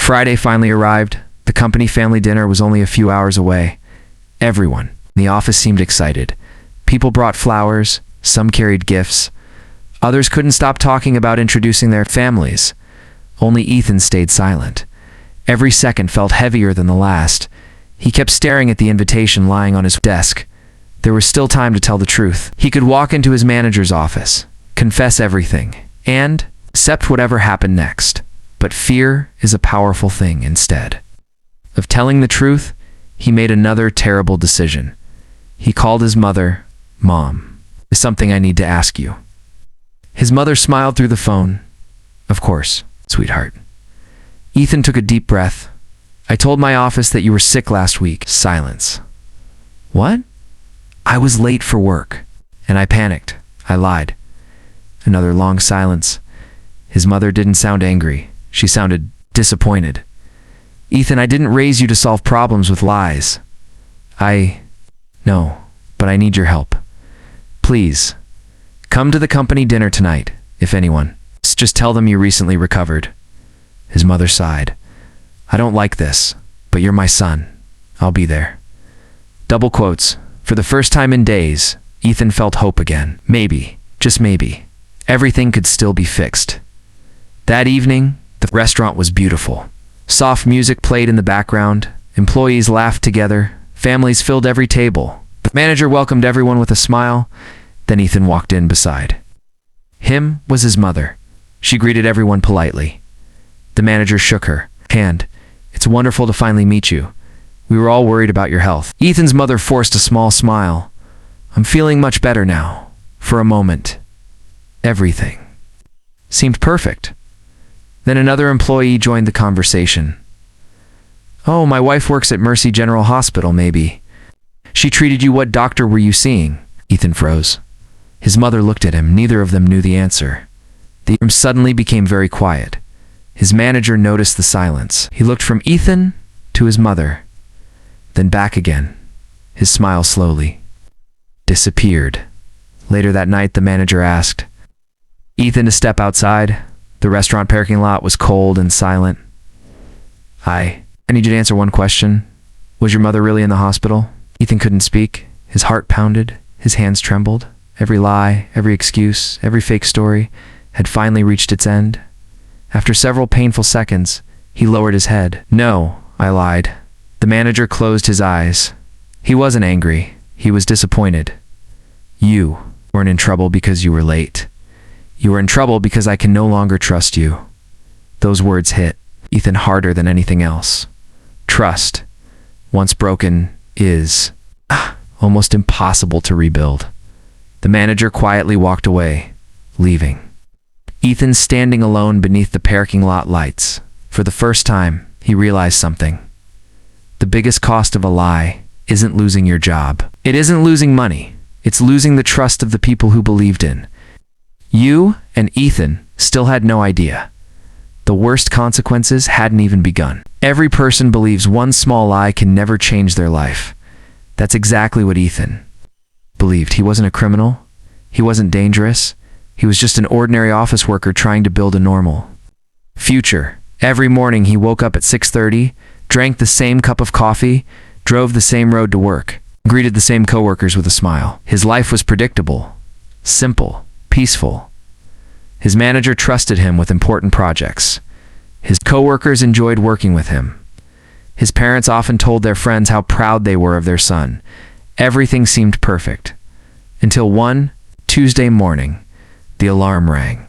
Friday finally arrived. The company family dinner was only a few hours away. Everyone in the office seemed excited. People brought flowers, some carried gifts. Others couldn't stop talking about introducing their families. Only Ethan stayed silent. Every second felt heavier than the last. He kept staring at the invitation lying on his desk. There was still time to tell the truth. He could walk into his manager's office, confess everything, and accept whatever happened next. But fear is a powerful thing instead of telling the truth. He made another terrible decision. He called his mother. "Mom, there's something I need to ask you." His mother smiled through the phone. "Of course, sweetheart." Ethan took a deep breath. "I told my office that you were sick last week." Silence. "What?" "I was late for work, and I panicked. I lied." Another long silence. His mother didn't sound angry. She sounded disappointed. "Ethan, I didn't raise you to solve problems with lies." "I know, but I need your help. Please, come to the company dinner tonight, if anyone. Just tell them you recently recovered." His mother sighed. "I don't like this, but you're my son. I'll be there." Double quotes. For the first time in days, Ethan felt hope again. Maybe, just maybe, everything could still be fixed. That evening, the restaurant was beautiful. Soft music played in the background. Employees laughed together. Families filled every table. The manager welcomed everyone with a smile. Then Ethan walked in beside him was his mother. She greeted everyone politely. The manager shook her hand. "It's wonderful to finally meet you. We were all worried about your health." Ethan's mother forced a small smile. "I'm feeling much better now." For a moment, everything seemed perfect. Then another employee joined the conversation. "Oh, my wife works at Mercy General Hospital, maybe. She treated you. What doctor were you seeing?" Ethan froze. His mother looked at him. Neither of them knew the answer. The room suddenly became very quiet. His manager noticed the silence. He looked from Ethan to his mother, then back again. His smile slowly disappeared. Later that night, the manager asked Ethan to step outside. The restaurant parking lot was cold and silent. I need you to answer one question. Was your mother really in the hospital?" Ethan couldn't speak. His heart pounded. His hands trembled. Every lie, every excuse, every fake story had finally reached its end. After several painful seconds, he lowered his head. "No, I lied." The manager closed his eyes. He wasn't angry. He was disappointed. "You weren't in trouble because you were late. You were in trouble because I can no longer trust you." Those words hit Ethan harder than anything else. Trust, once broken, is almost impossible to rebuild. The manager quietly walked away, leaving Ethan standing alone beneath the parking lot lights. For the first time, he realized something. The biggest cost of a lie isn't losing your job. It isn't losing money. It's losing the trust of the people who believed in you, and Ethan still had no idea. The worst consequences hadn't even begun. Every person believes one small lie can never change their life. That's exactly what Ethan believed. He wasn't a criminal. He wasn't dangerous. He was just an ordinary office worker trying to build a normal future. Every morning he woke up at 6:30, drank the same cup of coffee, drove the same road to work, greeted the same coworkers with a smile. His life was predictable, simple, peaceful. His manager trusted him with important projects. His coworkers enjoyed working with him. His parents often told their friends how proud they were of their son. Everything seemed perfect. Until one Tuesday morning, the alarm rang.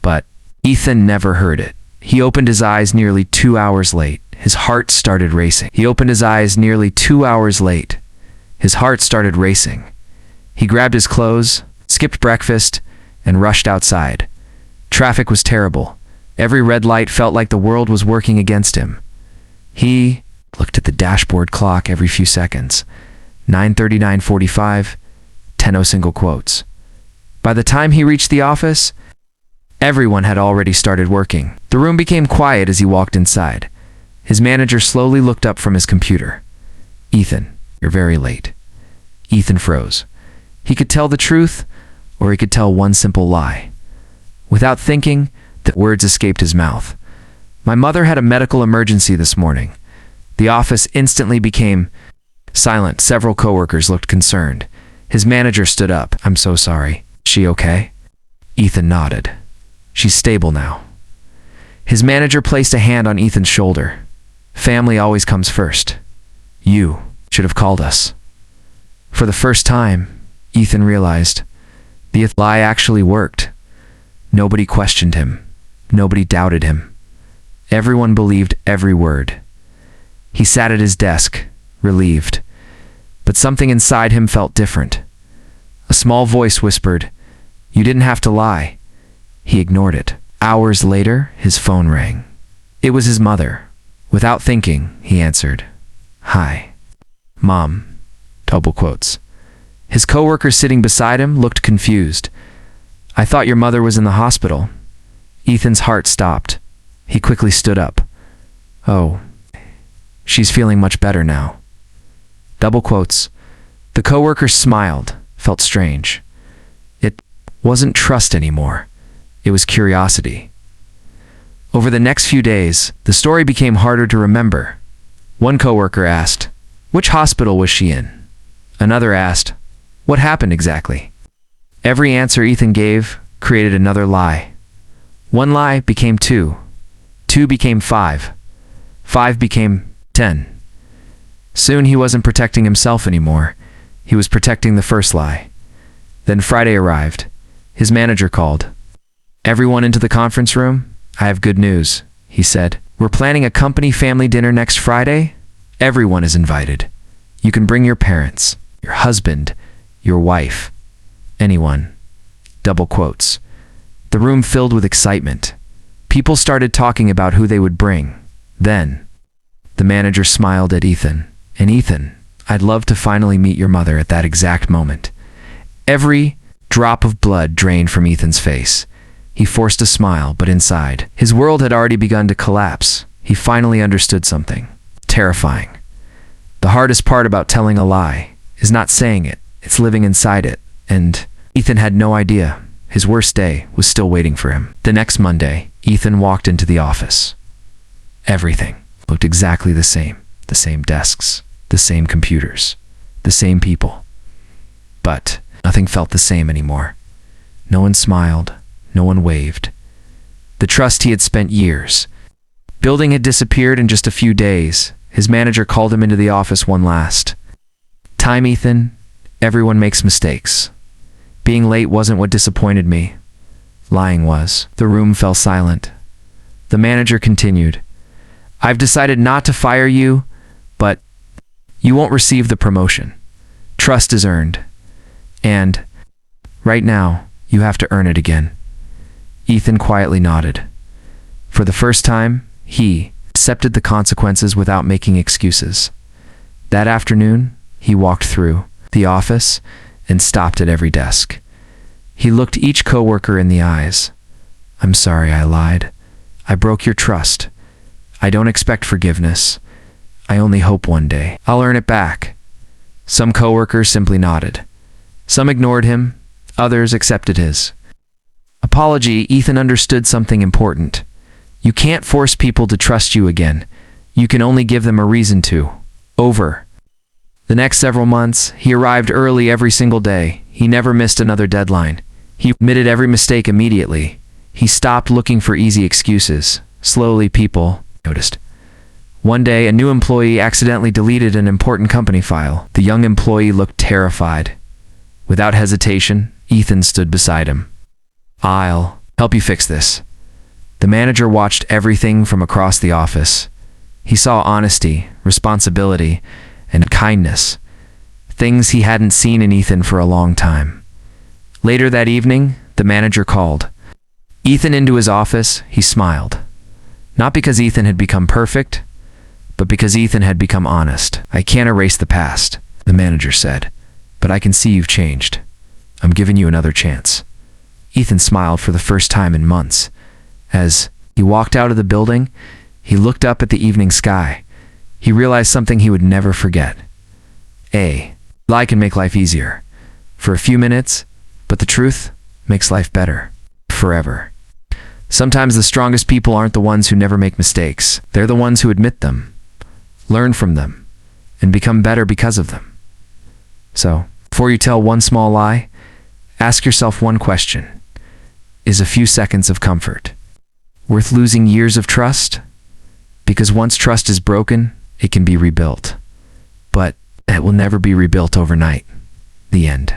But Ethan never heard it. He opened his eyes nearly 2 hours late. His heart started racing. He opened his eyes nearly 2 hours late. His heart started racing. He grabbed his clothes, skipped breakfast, and rushed outside. Traffic was terrible. Every red light felt like the world was working against him. He looked at the dashboard clock every few seconds. 9:30, 9:45, 10:00 single quotes. By the time he reached the office, everyone had already started working. The room became quiet as he walked inside. His manager slowly looked up from his computer. "Ethan, you're very late." Ethan froze. He could tell the truth, or he could tell one simple lie. Without thinking, the words escaped his mouth. My mother had a medical emergency this morning. The office instantly became silent. Several coworkers looked concerned. His manager stood up. I'm so sorry. She okay? Ethan nodded. She's stable now. His manager placed a hand on Ethan's shoulder. Family always comes first. You should have called us. For the first time, Ethan realized the lie actually worked. Nobody questioned him. Nobody doubted him. Everyone believed every word. He sat at his desk, relieved. But something inside him felt different. A small voice whispered, "You didn't have to lie." He ignored it. Hours later, his phone rang. It was his mother. Without thinking, he answered. "Hi, Mom," double quotes. His coworker sitting beside him looked confused. "I thought your mother was in the hospital." Ethan's heart stopped. He quickly stood up. "Oh, she's feeling much better now." Double quotes. The coworker smiled, felt strange. It wasn't trust anymore. It was curiosity. Over the next few days, the story became harder to remember. One coworker asked, "Which hospital was she in?" Another asked, "What happened exactly?" Every answer Ethan gave created another lie. One lie became two. Two became five. Five became 10. Soon he wasn't protecting himself anymore. He was protecting the first lie. Then Friday arrived. His manager called. "Everyone into the conference room? I have good news," he said. "We're planning a company family dinner next Friday. Everyone is invited. You can bring your parents, your husband, your wife, anyone." Double quotes. The room filled with excitement. People started talking about who they would bring. Then, the manager smiled at Ethan. "And Ethan, I'd love to finally meet your mother at that exact moment." Every drop of blood drained from Ethan's face. He forced a smile, but inside, his world had already begun to collapse. He finally understood something terrifying. The hardest part about telling a lie is not saying it, it's living inside it. And Ethan had no idea. His worst day was still waiting for him. The next Monday, Ethan walked into the office. Everything looked exactly the same. The same desks, the same computers, the same people. But nothing felt the same anymore. No one smiled. No one waved. The trust he had spent years building had disappeared in just a few days. His manager called him into the office one last time. "Ethan, everyone makes mistakes. Being late wasn't what disappointed me. Lying was." The room fell silent. The manager continued, "I've decided not to fire you, but you won't receive the promotion. Trust is earned. And right now, you have to earn it again." Ethan quietly nodded. For the first time, he accepted the consequences without making excuses. That afternoon, he walked through the office and stopped at every desk. He looked each coworker in the eyes. "I'm sorry I lied. I broke your trust. I don't expect forgiveness. I only hope one day I'll earn it back." Some coworkers simply nodded. Some ignored him. Others accepted his apology. Ethan understood something important. You can't force people to trust you again. You can only give them a reason to. Over the next several months, he arrived early every single day. He never missed another deadline. He admitted every mistake immediately. He stopped looking for easy excuses. Slowly, people noticed. One day, a new employee accidentally deleted an important company file. The young employee looked terrified. Without hesitation, Ethan stood beside him. "I'll help you fix this." The manager watched everything from across the office. He saw honesty, responsibility, and kindness, things he hadn't seen in Ethan for a long time. Later that evening, the manager called Ethan into his office. He smiled. Not because Ethan had become perfect, but because Ethan had become honest. "I can't erase the past," the manager said, "but I can see you've changed. I'm giving you another chance." Ethan smiled for the first time in months. As he walked out of the building, he looked up at the evening sky. He realized something he would never forget. A lie can make life easier for a few minutes, but the truth makes life better forever. Sometimes the strongest people aren't the ones who never make mistakes. They're the ones who admit them, learn from them, and become better because of them. So, before you tell one small lie, ask yourself one question. Is a few seconds of comfort worth losing years of trust? Because once trust is broken, it can be rebuilt. But it will never be rebuilt overnight. The end.